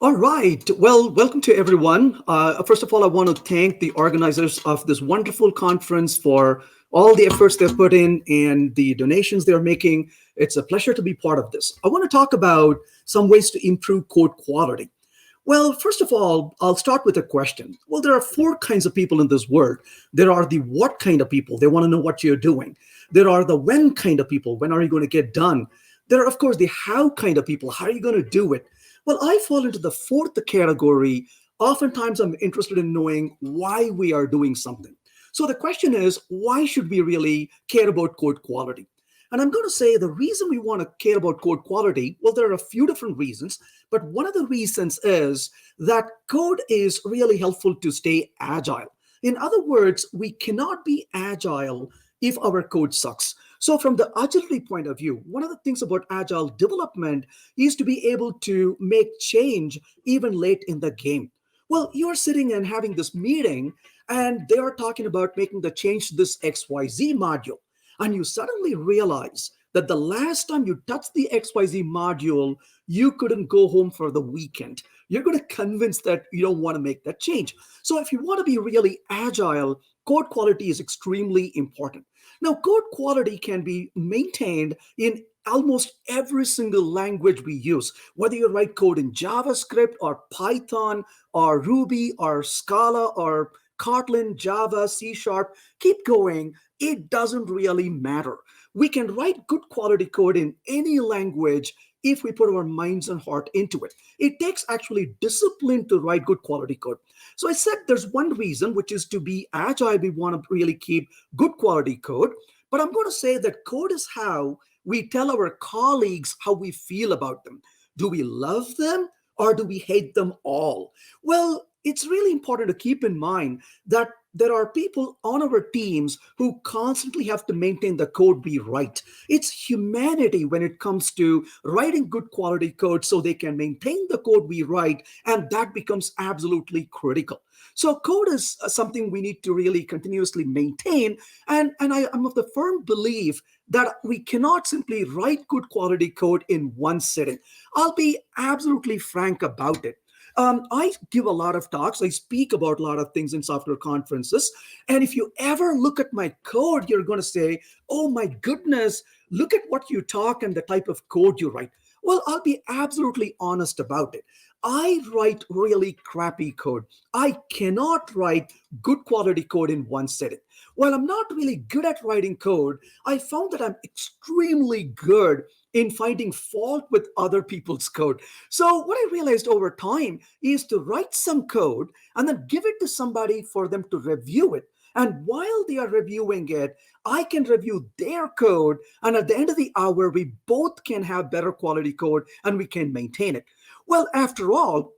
All right. Well, welcome to everyone. First of all, I want to thank the organizers of this wonderful conference for all the efforts they've put in and the donations they're making. It's a pleasure to be part of this. I want to talk about some ways to improve code quality. Well, first of all, I'll start with a question. Well, there are four kinds of people in this world. There are the what kind of people, they want to know what you're doing. There are the when kind of people, when are you going to get done? There are, of course, the how kind of people, how are you going to do it? Well, I fall into the fourth category. Oftentimes, I'm interested in knowing why we are doing something. So the question is, why should we really care about code quality? And I'm going to say the reason we want to care about code quality, well, there are a few different reasons, but one of the reasons is that code is really helpful to stay agile. In other words, we cannot be agile if our code sucks. So, from the agility point of view, one of the things about agile development is to be able to make change even late in the game. Well, you're sitting and having this meeting, and they are talking about making the change to this XYZ module. And you suddenly realize that the last time you touched the XYZ module, you couldn't go home for the weekend. You're going to convince that you don't want to make that change. So, if you want to be really agile, code quality is extremely important. Now, code quality can be maintained in almost every single language we use, whether you write code in JavaScript or Python or Ruby or Scala or Kotlin, Java, C Sharp, keep going. It doesn't really matter. We can write good quality code in any language if we put our minds and heart into it. It takes actually discipline to write good quality code. So I said there's one reason, which is to be agile. We want to really keep good quality code. But I'm going to say that code is how we tell our colleagues how we feel about them. Do we love them or do we hate them all? Well, it's really important to keep in mind that there are people on our teams who constantly have to maintain the code we write. It's humanity when it comes to writing good quality code so they can maintain the code we write, and that becomes absolutely critical. So code is something we need to really continuously maintain, and I'm of the firm belief that we cannot simply write good quality code in one sitting. I'll be absolutely frank about it. I give a lot of talks. I speak about a lot of things in software conferences. And if you ever look at my code, you're going to say, oh my goodness, look at what you talk and the type of code you write. Well, I'll be absolutely honest about it. I write really crappy code. I cannot write good quality code in one setting. While I'm not really good at writing code, I found that I'm extremely good in finding fault with other people's code. So what I realized over time is to write some code and then give it to somebody for them to review it. And while they are reviewing it, I can review their code. And at the end of the hour, we both can have better quality code and we can maintain it. Well, after all,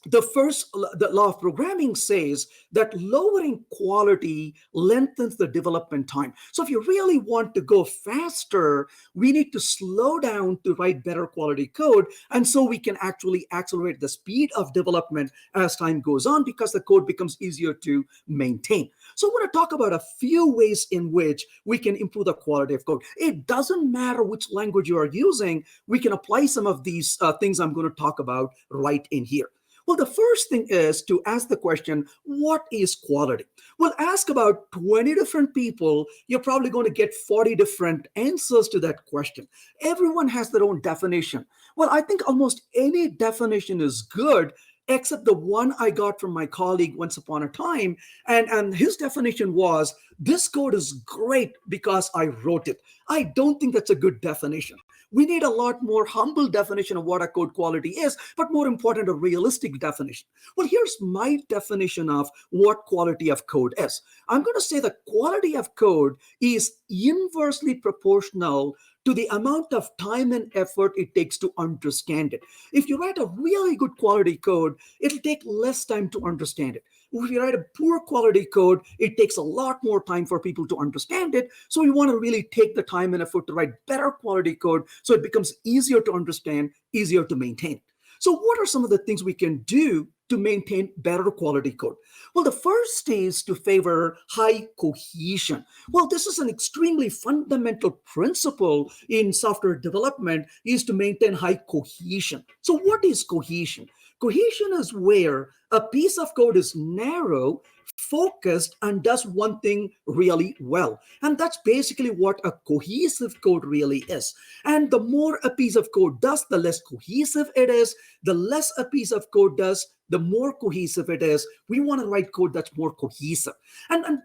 the law of programming says that lowering quality lengthens the development time. So if you really want to go faster, we need to slow down to write better quality code, and so we can actually accelerate the speed of development as time goes on because the code becomes easier to maintain. So I want to talk about a few ways in which we can improve the quality of code. It doesn't matter which language you are using, we can apply some of these things I'm going to talk about right in here. Well, the first thing is to ask the question, what is quality? Well, ask about 20 different people. You're probably going to get 40 different answers to that question. Everyone has their own definition. Well, I think almost any definition is good, except the one I got from my colleague once upon a time. And his definition was, this code is great because I wrote it. I don't think that's a good definition. We need a lot more humble definition of what a code quality is, but more important, a realistic definition. Well, here's my definition of what quality of code is. I'm going to say the quality of code is inversely proportional to the amount of time and effort it takes to understand it. If you write a really good quality code, it'll take less time to understand it. If you write a poor quality code, it takes a lot more time for people to understand it. So you want to really take the time and effort to write better quality code so it becomes easier to understand, easier to maintain. So what are some of the things we can do to maintain better quality code? Well, the first is to favor high cohesion. Well, this is an extremely fundamental principle in software development, is to maintain high cohesion. So what is cohesion? Cohesion is where a piece of code is narrow, focused, and does one thing really well. And that's basically what a cohesive code really is. And the more a piece of code does, the less cohesive it is. The less a piece of code does, the more cohesive it is. We want to write code that's more cohesive.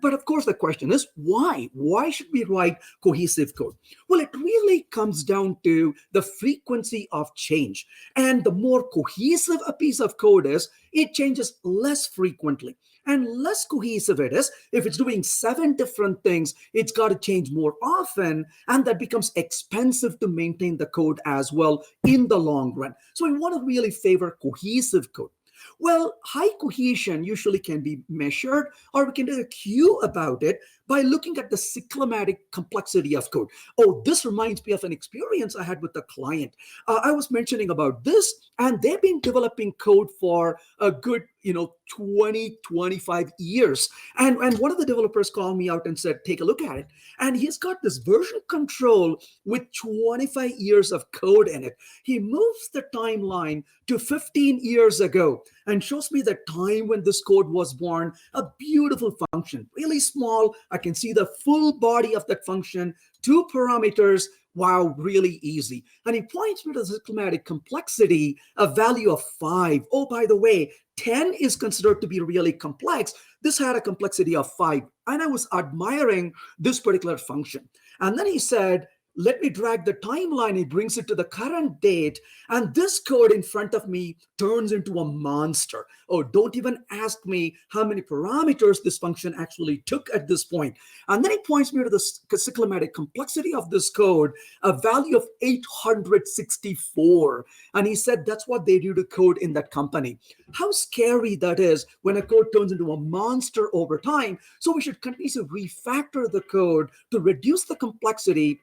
But of course, the question is why? Why should we write cohesive code? Well, it really comes down to the frequency of change. And the more cohesive a piece of code is, it changes less frequently. And less cohesive it is, if it's doing 7 different things, it's got to change more often, and that becomes expensive to maintain the code as well in the long run. So we want to really favor cohesive code. Well, high cohesion usually can be measured, or we can do a cue about it by looking at the cyclomatic complexity of code. Oh, this reminds me of an experience I had with a client. I was mentioning about this, and they've been developing code for a good 20, 25 years. And one of the developers called me out and said, take a look at it. And he's got this version control with 25 years of code in it. He moves the timeline to 15 years ago and shows me the time when this code was born. A beautiful function, really small. I can see the full body of that function, 2 parameters. Wow, really easy. And he points me to the cyclomatic complexity, a value of 5. Oh, by the way, 10 is considered to be really complex. This had a complexity of 5. And I was admiring this particular function. And then he said, let me drag the timeline. He brings it to the current date. And this code in front of me turns into a monster. Oh, don't even ask me how many parameters this function actually took at this point. And then he points me to the cyclomatic complexity of this code, a value of 864. And he said that's what they do to code in that company. How scary that is when a code turns into a monster over time. So we should continue to refactor the code to reduce the complexity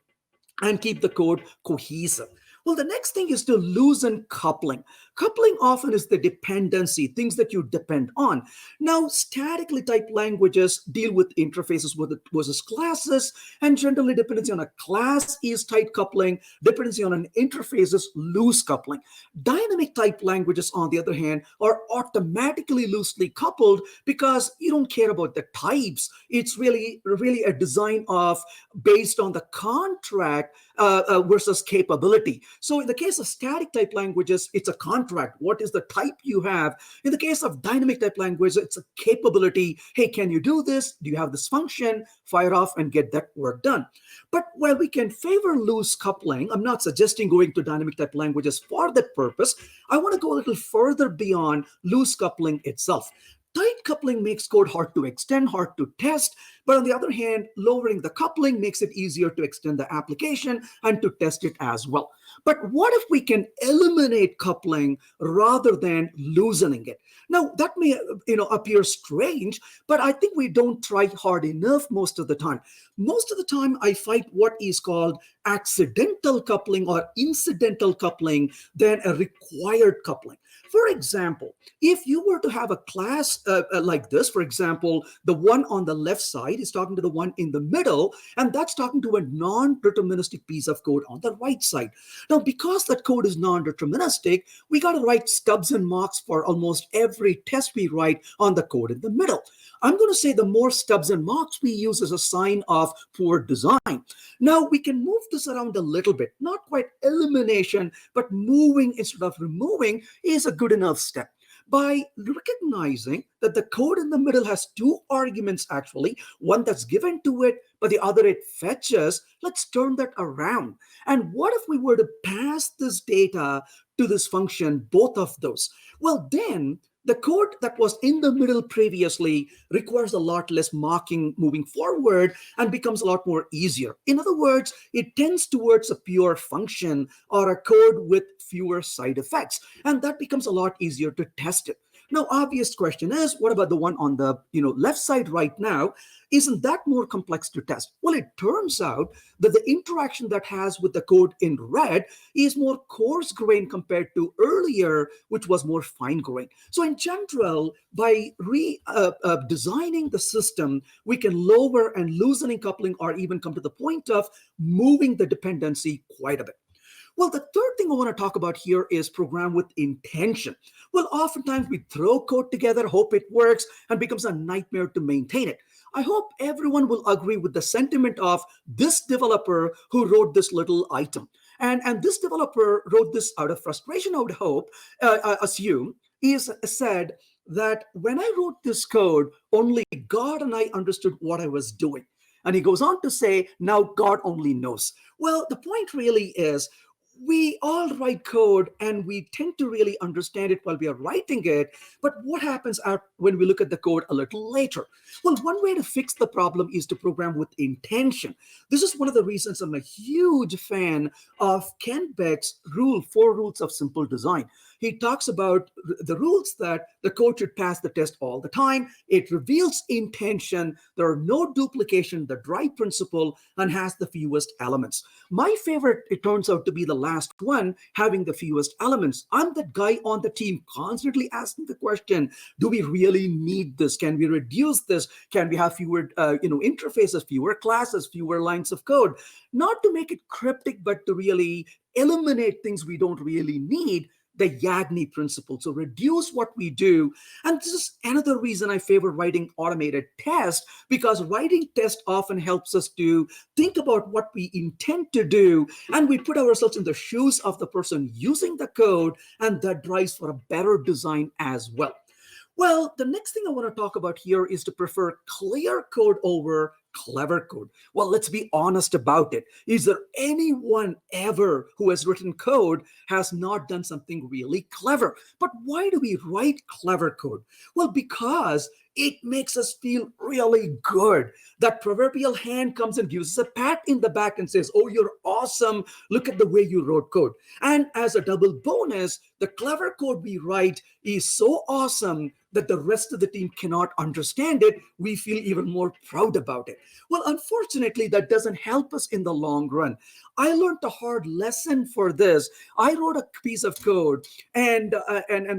and keep the code cohesive. Well, the next thing is to loosen coupling. Coupling often is the dependency, things that you depend on. Now, statically typed languages deal with interfaces versus classes, and generally dependency on a class is tight coupling, dependency on an interface is loose coupling. Dynamic typed languages, on the other hand, are automatically loosely coupled because you don't care about the types. It's really a design of based on the contract versus capability. So in the case of static type languages, it's a contract. What is the type you have? In the case of dynamic type language, it's a capability. Hey, can you do this? Do you have this function? Fire off and get that work done. But while we can favor loose coupling, I'm not suggesting going to dynamic type languages for that purpose. I want to go a little further beyond loose coupling itself. Tight coupling makes code hard to extend, hard to test, but on the other hand, lowering the coupling makes it easier to extend the application and to test it as well. But what if we can eliminate coupling rather than loosening it? Now, that may appear strange, but I think we don't try hard enough most of the time. Most of the time, I fight what is called accidental coupling or incidental coupling than a required coupling. For example, if you were to have a class like this, for example, the one on the left side is talking to the one in the middle, and that's talking to a non-deterministic piece of code on the right side. Now, because that code is non-deterministic, we got to write stubs and marks for almost every test we write on the code in the middle. I'm going to say the more stubs and marks we use is a sign of poor design. Now, we can move this around a little bit, not quite elimination, but moving instead of removing is a good enough step. By recognizing that the code in the middle has 2 arguments actually, one that's given to it, but the other it fetches, let's turn that around. And what if we were to pass this data to this function, both of those? Well, then the code that was in the middle previously requires a lot less marking moving forward and becomes a lot more easier. In other words, it tends towards a pure function or a code with fewer side effects, and that becomes a lot easier to test it. Now, obvious question is, what about the one on the left side right now? Isn't that more complex to test? Well, it turns out that the interaction that has with the code in red is more coarse-grained compared to earlier, which was more fine-grained. So in general, by designing the system, we can lower and loosening coupling or even come to the point of moving the dependency quite a bit. Well, the third thing I want to talk about here is program with intention. Well, oftentimes we throw code together, hope it works, and becomes a nightmare to maintain it. I hope everyone will agree with the sentiment of this developer who wrote this little item. And this developer wrote this out of frustration, I would hope, assume, is said that when I wrote this code, only God and I understood what I was doing. And he goes on to say, now God only knows. Well, the point really is we all write code and we tend to really understand it while we are writing it. But what happens when we look at the code a little later? Well, one way to fix the problem is to program with intention. This is one of the reasons I'm a huge fan of Ken Beck's four rules of simple design. He talks about the rules that the code should pass the test all the time. It reveals intention. There are no duplication, the dry principle, and has the fewest elements. My favorite, it turns out to be the last one, having the fewest elements. I'm that guy on the team constantly asking the question, do we really need this? Can we reduce this? Can we have fewer interfaces, fewer classes, fewer lines of code? Not to make it cryptic, but to really eliminate things we don't really need. The Yagni principle. So reduce what we do. And this is another reason I favor writing automated tests, because writing tests often helps us to think about what we intend to do. And we put ourselves in the shoes of the person using the code, and that drives for a better design as well. Well, the next thing I want to talk about here is to prefer clear code over clever code. Well, let's be honest about it. Is there anyone ever who has written code has not done something really clever? But why do we write clever code? Well, because it makes us feel really good. That proverbial hand comes and gives us a pat in the back and says, oh, you're awesome. Look at the way you wrote code. And as a double bonus, the clever code we write is so awesome that the rest of the team cannot understand it. We feel even more proud about it. Well, unfortunately, that doesn't help us in the long run. I learned a hard lesson for this. I wrote a piece of code and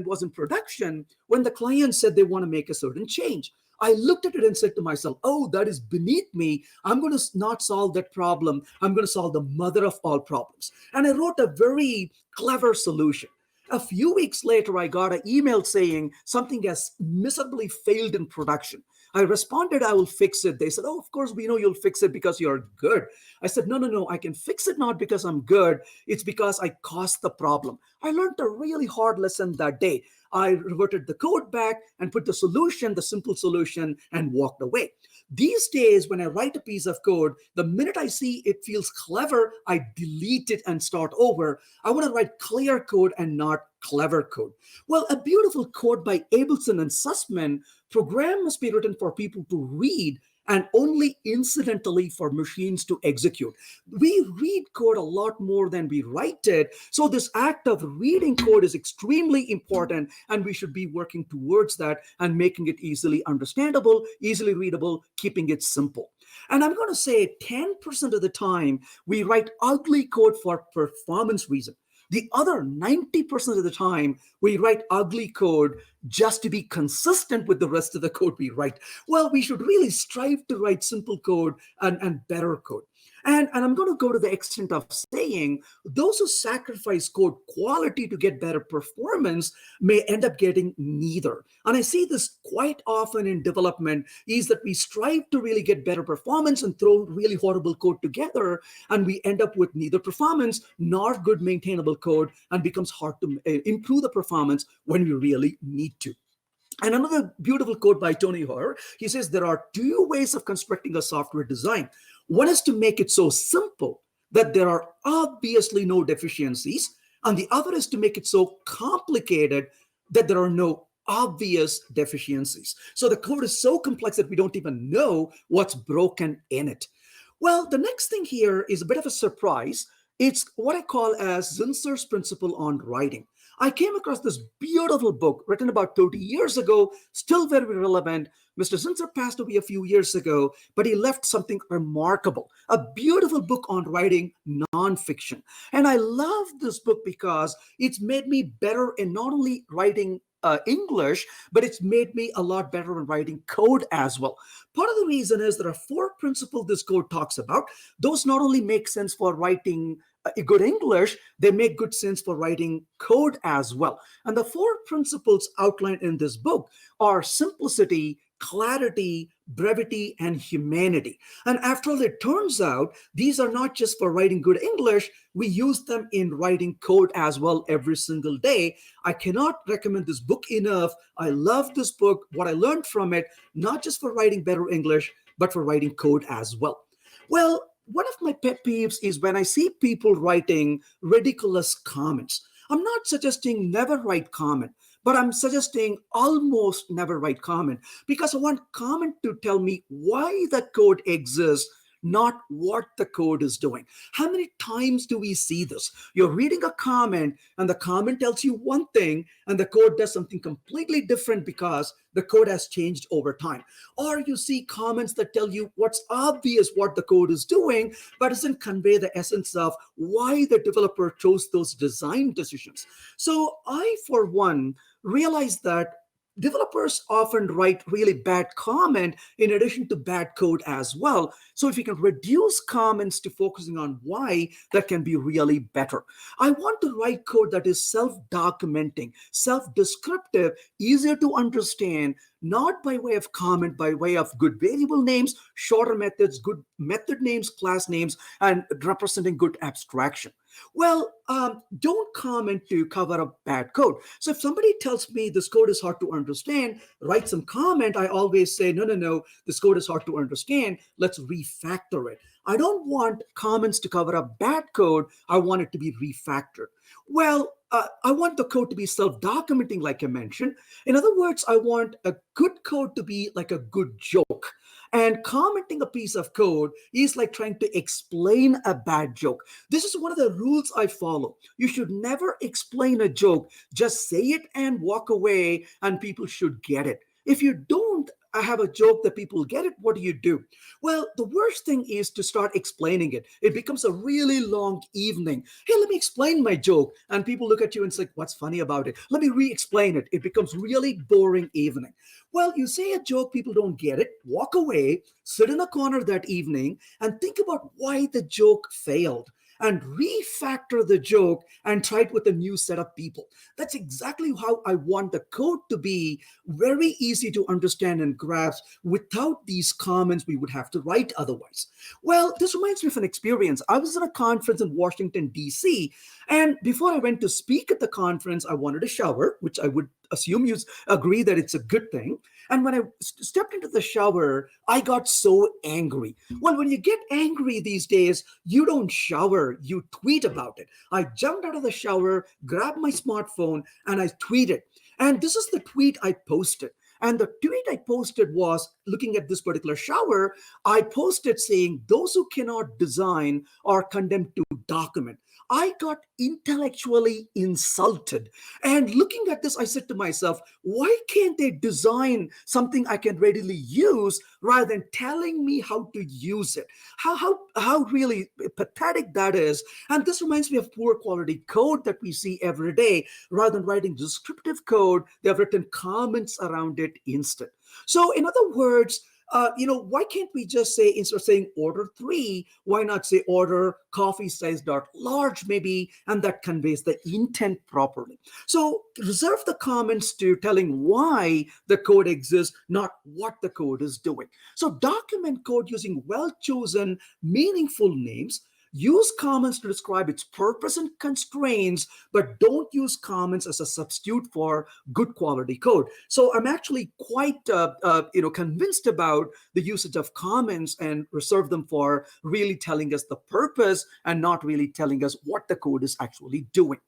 was in production when the client said they want to make a certain change. I looked at it and said to myself, oh, that is beneath me. I'm going to not solve that problem. I'm going to solve the mother of all problems. And I wrote a very clever solution. A few weeks later, I got an email saying something has miserably failed in production. I responded, I will fix it. They said, oh, of course, we know you'll fix it because you're good. I said, no, I can fix it not because I'm good. It's because I caused the problem. I learned a really hard lesson that day. I reverted the code back and put the solution, the simple solution, and walked away. These days, when I write a piece of code, the minute I see it feels clever, I delete it and start over. I want to write clear code and not clever code. Well, a beautiful quote by Abelson and Sussman: program must be written for people to read and only incidentally for machines to execute. We read code a lot more than we write it. So this act of reading code is extremely important, and we should be working towards that and making it easily understandable, easily readable, keeping it simple. And I'm going to say 10% of the time, we write ugly code for performance reason. The other 90% of the time, we write ugly code just to be consistent with the rest of the code we write. Well, we should really strive to write simple code and better code. And I'm going to go to the extent of saying those who sacrifice code quality to get better performance may end up getting neither. And I see this quite often in development, is that we strive to really get better performance and throw really horrible code together, and we end up with neither performance nor good maintainable code, and becomes hard to improve the performance when we really need to. And another beautiful quote by Tony Hoare, he says there are two ways of constructing a software design. One is to make it so simple that there are obviously no deficiencies, and the other is to make it so complicated that there are no obvious deficiencies. So the code is so complex that we don't even know what's broken in it. Well, the next thing here is a bit of a surprise. It's what I call as Zinsser's principle on writing. I came across this beautiful book written about 30 years ago, still very relevant. Mr. Zinsser passed away a few years ago, but he left something remarkable, a beautiful book on writing nonfiction. And I love this book because it's made me better in not only writing English, but it's made me a lot better in writing code as well. Part of the reason is there are four principles this code talks about. Those not only make sense for writing good English, they make good sense for writing code as well. And the four principles outlined in this book are simplicity, clarity, brevity, and humanity. And after all, it turns out these are not just for writing good English, we use them in writing code as well every single day. I cannot recommend this book enough. I love this book, what I learned from it, not just for writing better English, but for writing code as well. Well, one of my pet peeves is when I see people writing ridiculous comments. I'm not suggesting never write comment, but I'm suggesting almost never write comment because I want comment to tell me why the code exists, not what the code is doing. How many times do we see this? You're reading a comment and the comment tells you one thing and the code does something completely different because the code has changed over time. Or you see comments that tell you what's obvious what the code is doing, but doesn't convey the essence of why the developer chose those design decisions. So I, for one, realized that developers often write really bad comment in addition to bad code as well. So if you can reduce comments to focusing on why, that can be really better. I want to write code that is self-documenting, self-descriptive, easier to understand, not by way of comment, by way of good variable names, shorter methods, good method names, class names, and representing good abstraction. Well, don't comment to cover up bad code. So if somebody tells me this code is hard to understand, write some comment. I always say, no, no, no, this code is hard to understand. Let's refactor it. I don't want comments to cover up bad code. I want it to be refactored. Well, I want the code to be self-documenting, like I mentioned. In other words, I want a good code to be like a good joke. And commenting a piece of code is like trying to explain a bad joke. This is one of the rules I follow. You should never explain a joke. Just say it and walk away, and people should get it. If you don't have a joke that people get it, what do? Well, the worst thing is to start explaining it. It becomes a really long evening. Hey, let me explain my joke. And people look at you and say, what's funny about it? Let me re-explain it. It becomes really boring evening. Well, you say a joke, people don't get it, walk away, sit in a corner that evening, and think about why the joke failed, and refactor the joke and try it with a new set of people. That's exactly how I want the code to be, very easy to understand and grasp without these comments we would have to write otherwise. Well, this reminds me of an experience. I was at a conference in Washington, D.C., and before I went to speak at the conference, I wanted a shower, which I would assume you agree that it's a good thing. And when I stepped into the shower, I got so angry. Well, when you get angry these days, you don't shower, you tweet about it. I jumped out of the shower, grabbed my smartphone, and I tweeted. And this is the tweet I posted. And the tweet I posted was, looking at this particular shower, I posted saying, those who cannot design are condemned to document. I got intellectually insulted. And looking at this, I said to myself, why can't they design something I can readily use rather than telling me how to use it? How really pathetic that is. And this reminds me of poor quality code that we see every day. Rather than writing descriptive code, they've written comments around it instead. So in other words, why can't we just say, instead of saying order 3, why not say order coffee size dot large maybe, and that conveys the intent properly. So reserve the comments to telling why the code exists, not what the code is doing. So document code using well-chosen, meaningful names. Use comments to describe its purpose and constraints, but don't use comments as a substitute for good quality code. So I'm actually quite convinced about the usage of comments and reserve them for really telling us the purpose and not really telling us what the code is actually doing.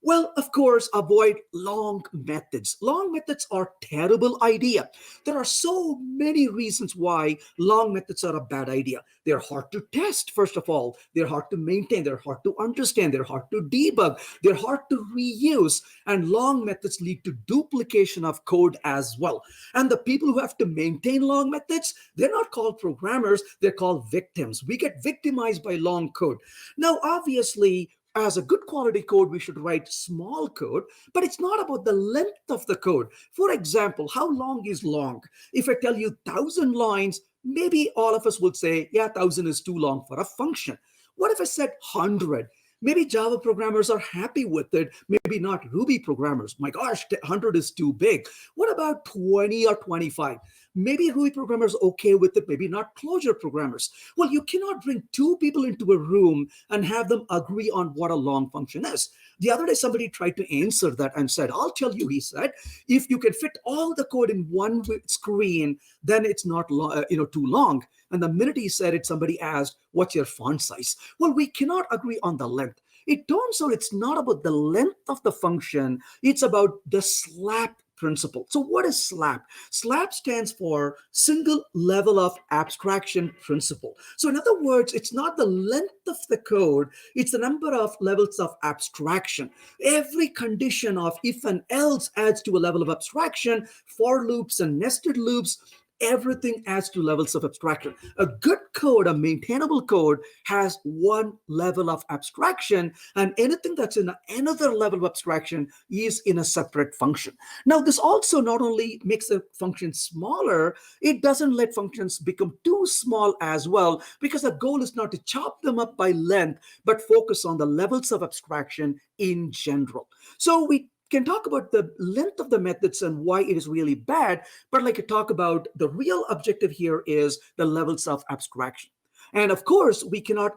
Well, of course, avoid long methods. Long methods are a terrible idea. There are so many reasons why long methods are a bad idea. They're hard to test, first of all. They're hard to maintain. They're hard to understand. They're hard to debug. They're hard to reuse. And long methods lead to duplication of code as well. And the people who have to maintain long methods, they're not called programmers. They're called victims. We get victimized by long code. Now, obviously, as a good quality code, we should write small code, but it's not about the length of the code. For example, how long is long? If I tell you 1,000 lines, maybe all of us would say, yeah, 1,000 is too long for a function. What if I said 100? Maybe Java programmers are happy with it, maybe not Ruby programmers. My gosh, 100 is too big. What about 20 or 25? Maybe Ruby programmers okay with it, maybe not Clojure programmers. Well, you cannot bring two people into a room and have them agree on what a long function is. The other day, somebody tried to answer that and said, I'll tell you, he said, if you can fit all the code in one screen, then it's not too long. And the minute he said it, somebody asked, what's your font size? Well, we cannot agree on the length. It turns out it's not about the length of the function, it's about the SLAP principle. So what is SLAP? SLAP stands for single level of abstraction principle. So in other words, it's not the length of the code, it's the number of levels of abstraction. Every condition of if and else adds to a level of abstraction. For loops and nested loops, everything adds to levels of abstraction. A good code, a maintainable code, has one level of abstraction, and anything that's in another level of abstraction is in a separate function. Now, this also not only makes a function smaller, it doesn't let functions become too small as well, because the goal is not to chop them up by length, but focus on the levels of abstraction in general. So we can talk about the length of the methods and why it is really bad, but like to talk about the real objective here is the levels of abstraction. And of course, we cannot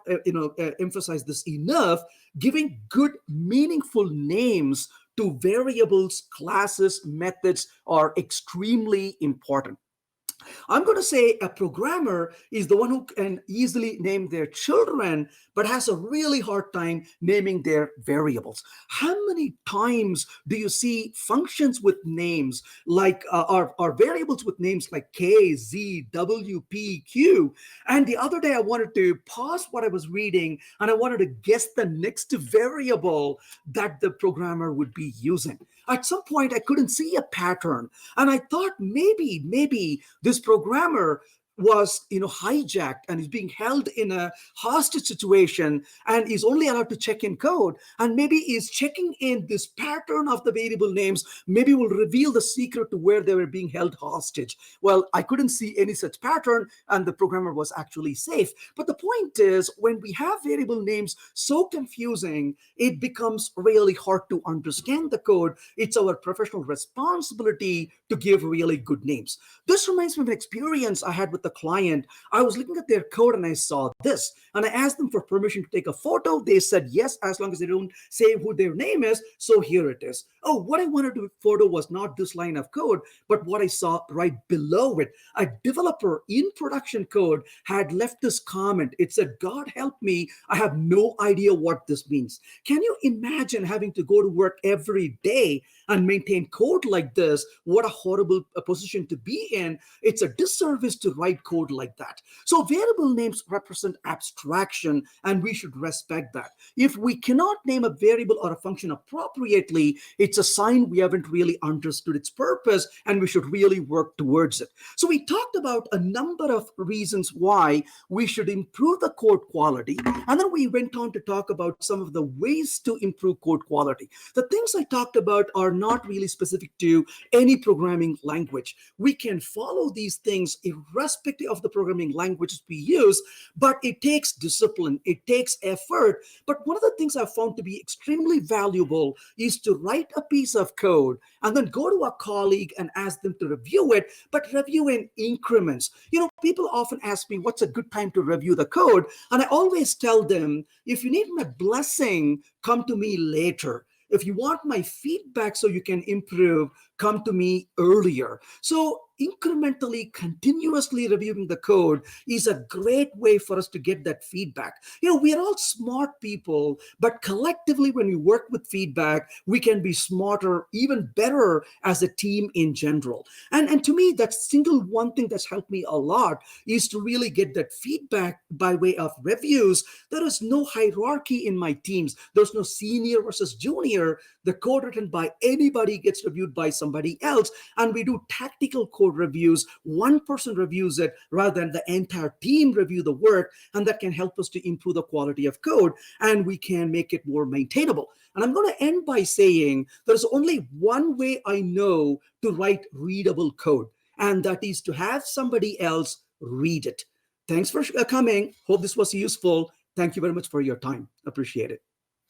emphasize this enough. Giving good, meaningful names to variables, classes, methods are extremely important. I'm going to say a programmer is the one who can easily name their children, but has a really hard time naming their variables. How many times do you see functions with names like or variables with names like K, Z, W, P, Q? And the other day I wanted to pause what I was reading and I wanted to guess the next variable that the programmer would be using. At some point, I couldn't see a pattern. And I thought maybe this programmer was hijacked and is being held in a hostage situation and is only allowed to check in code, and maybe is checking in this pattern of the variable names, maybe will reveal the secret to where they were being held hostage. Well, I couldn't see any such pattern and the programmer was actually safe. But the point is, when we have variable names so confusing, it becomes really hard to understand the code. It's our professional responsibility to give really good names. This reminds me of an experience I had with the client. I was looking at their code and I saw this, and I asked them for permission to take a photo. They said yes, as long as they don't say who their name is. So here it is. Oh, what I wanted to photo was not this line of code, but what I saw right below it. A developer in production code had left this comment. It said, God help me, I have no idea what this means. Can you imagine having to go to work every day and maintain code like this? What a horrible position to be in. It's a disservice to write code like that. So variable names represent abstraction, and we should respect that. If we cannot name a variable or a function appropriately, it's a sign we haven't really understood its purpose, and we should really work towards it. So we talked about a number of reasons why we should improve the code quality, and then we went on to talk about some of the ways to improve code quality. The things I talked about are not really specific to any programming language. We can follow these things irrespective of the programming languages we use, but it takes discipline, it takes effort. But one of the things I've found to be extremely valuable is to write a piece of code and then go to a colleague and ask them to review it, but review in increments. People often ask me, what's a good time to review the code? And I always tell them, if you need my blessing, come to me later. If you want my feedback so you can improve, come to me earlier. So incrementally, continuously reviewing the code is a great way for us to get that feedback. We are all smart people, but collectively, when we work with feedback, we can be smarter, even better as a team in general. And to me, that single one thing that's helped me a lot is to really get that feedback by way of reviews. There is no hierarchy in my teams. There's no senior versus junior. The code written by anybody gets reviewed by somebody else, and we do tactical code reviews. One person reviews it rather than the entire team review the work, and that can help us to improve the quality of code, and we can make it more maintainable. And I'm going to end by saying there's only one way I know to write readable code, and that is to have somebody else read it. Thanks for coming. Hope this was useful. Thank you very much for your time. Appreciate it.